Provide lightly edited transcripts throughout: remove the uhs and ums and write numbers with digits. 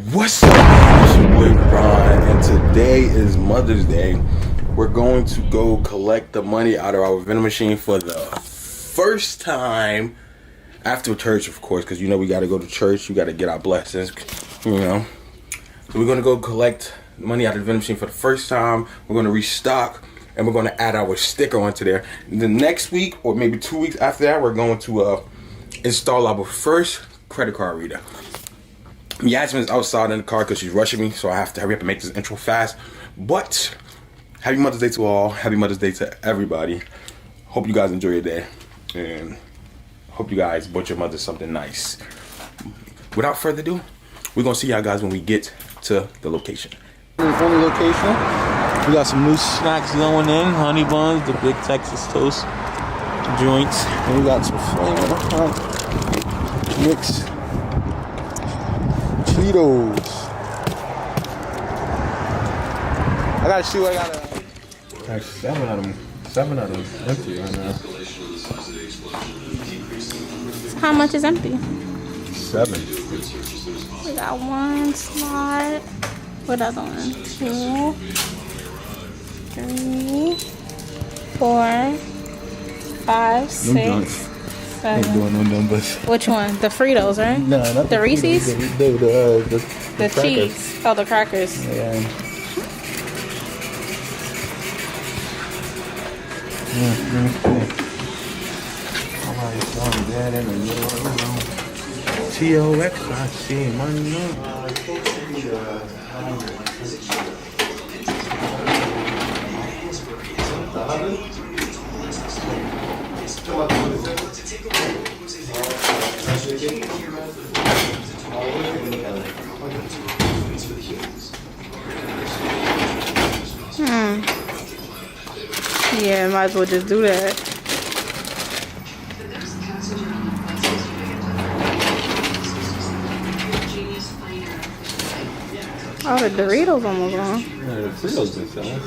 What's up, man? It's your boy Ron, and today is Mother's Day. We're going to go collect the money out of our vending machine for the first time after church, of course, because you know we got to go to church. You got to get our blessings, you know. So we're going to go collect money out of the vending machine for the first time. We're going to restock, and we're going to add our sticker onto there. The next week, or maybe 2 weeks after that, we're going to install our first credit card reader. Yasmin's outside in the car because she's rushing me, so I have to hurry up and make this intro fast. But happy Mother's Day to all. Happy Mother's Day to everybody. Hope you guys enjoy your day, and hope you guys bought your mother something nice. Without further ado, we're gonna see y'all guys when we get to the location. On the location, we got some new snacks going in: honey buns, the big Texas toast joints, and we got some flavor mix. Cheetos. I gotta see what I gotta. Actually, seven of them empty right now. How much is empty? 7. We got 1 slot. What other one? 2, 3, 4, 5, 6. Ain't doing no numbers. Which one? The Fritos, right? No, not the Reese's. The cheese. Oh, the crackers. Yeah. TOX, I see money. Yeah, might as well just do that. Oh, the Doritos almost gone. Yeah, the Fritos been selling.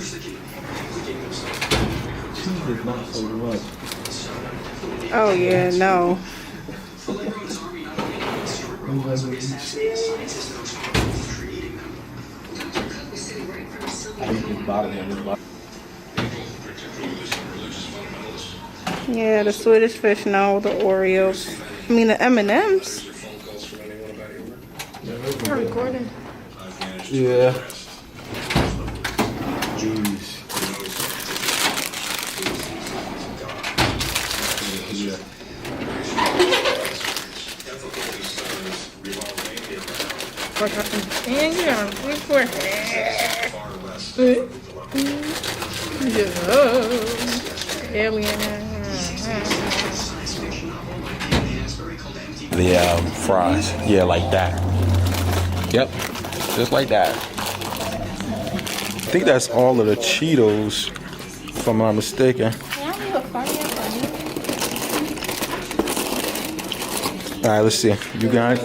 Cheese is not so much. Oh yeah, no. Yeah, the Swedish fish, no, the Oreos. I mean the M&Ms. We're recording. Yeah. Jeez. Yeah. The fries, yeah, like that. Yep, just like that. I think that's all of the Cheetos, if I'm not mistaken. All right, let's see. You got it?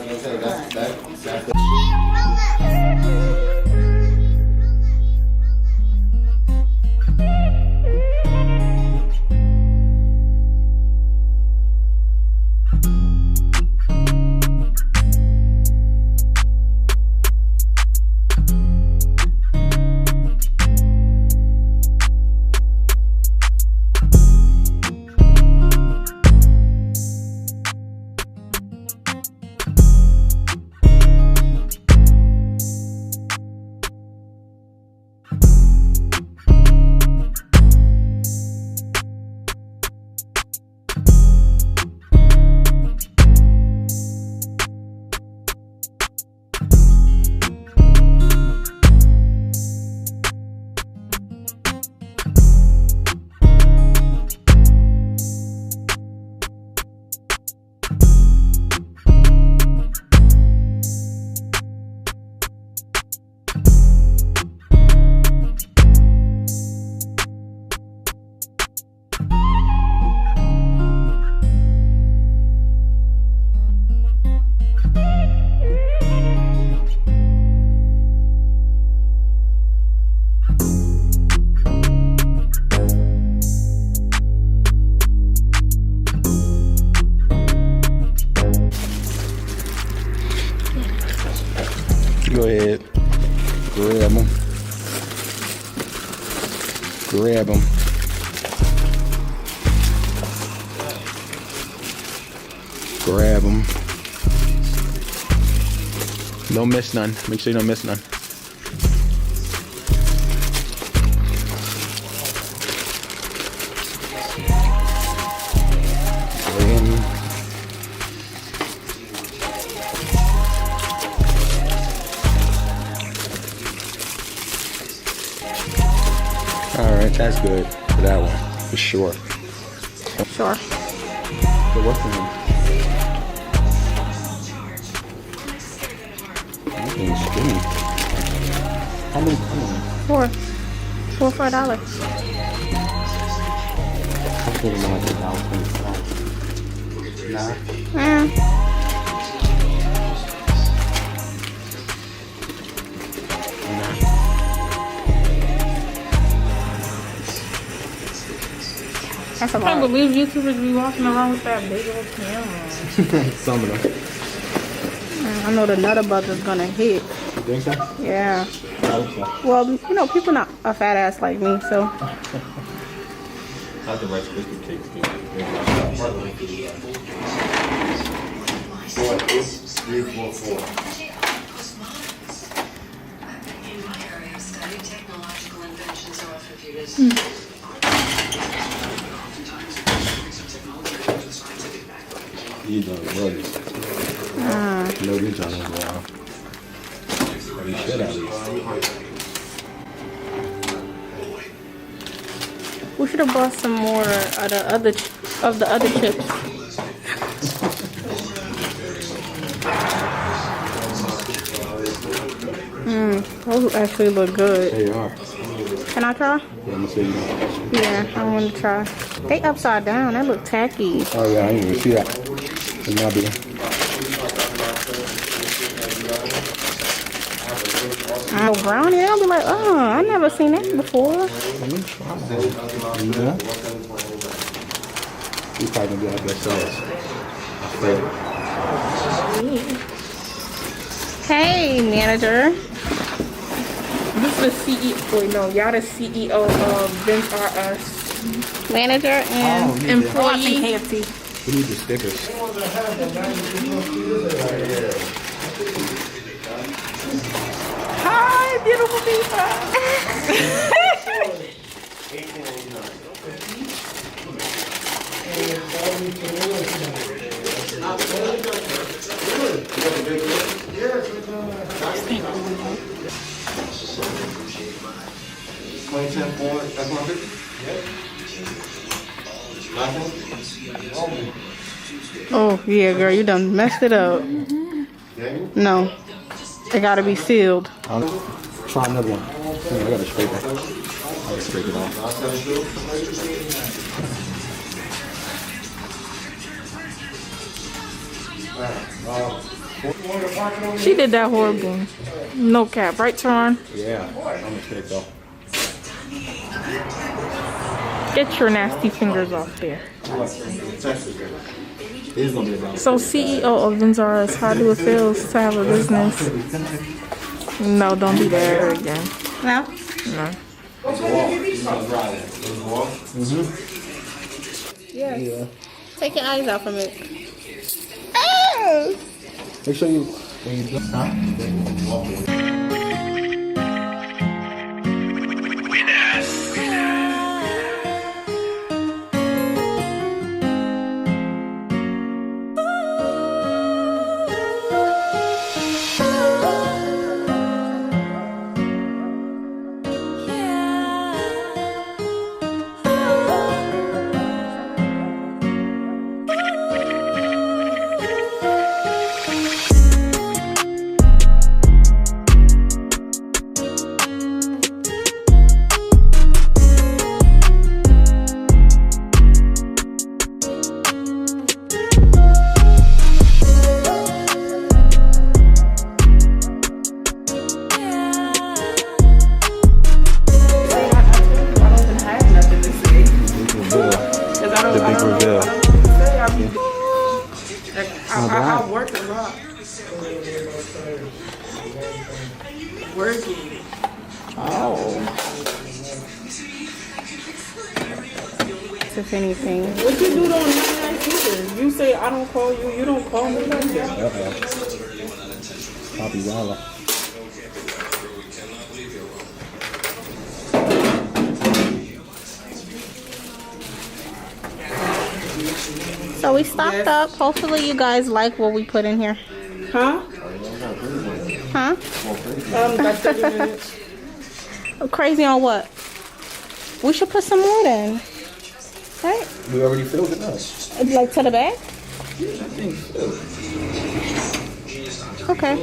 Go ahead. Grab them. Grab them. Grab them. Don't miss none. Make sure you don't miss none. Alright, that's good for that one, for sure. Sure. So what's the name? That skinny. How many? Four for $1. I'm thinking more like $1.25. Nah. Yeah. That's a I can't lot. believe YouTubers be walking around with that big old camera. Some of them. I know the Nutter Buster's gonna hit. You think so? Yeah. I hope so. Well, you know, people not a fat ass like me, so. How's the Rice Krispie cakes do? 344. You don't know this. No, you're trying to go out. You should at least. We should have bought some more of the other chips. Those actually look good. They are. Can I try? Let me see. Yeah, I want to try. They upside down. That look tacky. Oh yeah, I didn't even see that. It might be. Oh, brownie. I'll be like, oh, I never seen that before. Let me try that. Yeah. You probably gonna be like yourselves. Hey, manager. This is the CEO. Wait, no, y'all the CEO of Vince R Us. Manager and Employee. KFC. We need the stickers. Hi, beautiful people. Oh, yeah, girl, you done messed it up. No. It gotta be sealed. I'll try another one. I gotta scrape it. I gotta scrape it off. She did that horrible. No cap, right, Teron? Yeah, I'm gonna scrape it off. Get your nasty fingers off there. It's gonna be about. So CEO of Vince R Us, how do it feel to have a business? No, don't do that ever again. No? No. Yeah. Take your eyes out from it. Oh! Make sure you when you working. Oh. If anything. What you do on night either? You say I don't call you, you don't call me like that. Poppy Walla. So we stocked up. Hopefully you guys like what we put in here. Huh? Huh? Got 30 minutes. Crazy on what? We should put some more in. Right? We already filled it up. Like to the bag? I think so. Okay.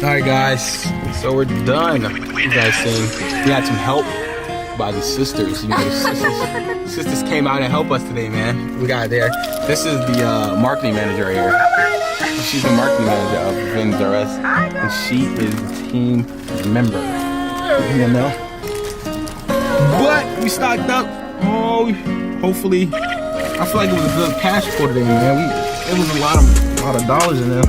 Alright guys, so we're done. You guys seen we had some help by the sisters. You know, the sisters came out and helped us today, man. We got there. This is the marketing manager right here. She's the marketing manager of Vending, and she is the team member. You know? But we stocked up. Oh, hopefully. I feel like it was a good cash for today, man. It was a lot of dollars in there.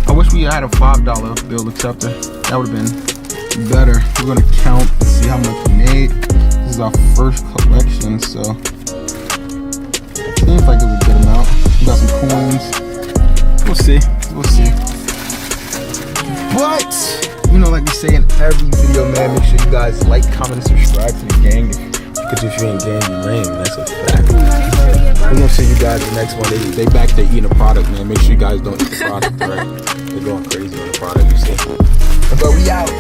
I wish we had a $5 bill acceptor. That would have been better. We're gonna count and see how much we made. This is our first collection, so it seems like it was a good amount. We got some coins. We'll see. We'll see. But you know, like we say in every video, man, make sure you guys like, comment, and subscribe to the gang. Because if you ain't gang, you lame. That's a fact. We're gonna see you guys the next one. They back there eating a product, man. Make sure you guys don't eat the product, right? They're going crazy on the product, you see. But we out.